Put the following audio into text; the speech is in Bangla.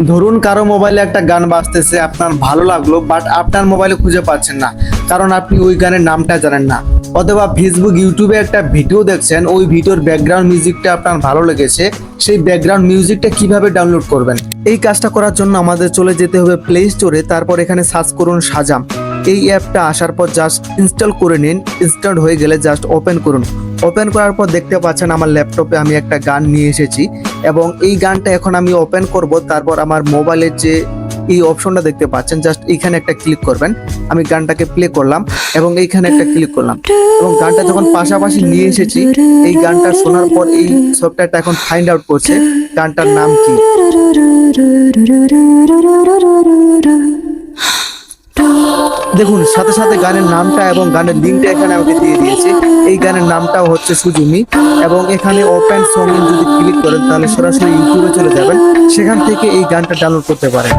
ধরুন কারো মোবাইলে একটা গান বাজতেছে, আপনার ভালো লাগলো, বাট আপনার মোবাইলে খুঁজে পাচ্ছেন না, কারণ আপনি ওই গানের নামটা জানেন না। অথবা ফেসবুক, ইউটিউবে একটা ভিডিও দেখছেন, ওই ভিডিওর ব্যাকগ্রাউন্ড মিউজিকটা আপনার ভালো লেগেছে, সেই ব্যাকগ্রাউন্ড মিউজিকটা কিভাবে ডাউনলোড করবেন? এই কাজটা করার জন্য আমাদের চলে যেতে হবে প্লে স্টোরে, তারপর এখানে সার্চ করুন সাজাম। এই অ্যাপটা আসার পর জাস্ট ইনস্টল করে নিন। ইনস্টল হয়ে গেলে জাস্ট ওপেন করুন। ওপেন করার পর দেখতে পাচ্ছেন আমার ল্যাপটপে আমি একটা গান নিয়ে এসেছি এবং এই গানটা এখন আমি ওপেন করব। তারপর আমার মোবাইলের যে এই অপশনটা দেখতে পাচ্ছেন, জাস্ট এইখানে একটা ক্লিক করবেন। আমি গানটাকে প্লে করলাম এবং এইখানে একটা ক্লিক করলাম এবং গানটা যখন পাশাপাশি নিয়ে এসেছি, এই গানটা শোনার পর এই সফটওয়্যারটা এখন ফাইন্ড আউট করছে গানটার নাম কি। দেখুন সাথে সাথে গানের নামটা এবং গানের লিঙ্কটা এখানে আমাকে দিয়ে দিয়েছে। এই গানের নামটাও হচ্ছে সুজুমি এবং এখানে ওপেন সং যদি ক্লিক করেন তাহলে সরাসরি ইউটিউবে চলে যাবেন, সেখান থেকে এই গানটা ডাউনলোড করতে পারেন।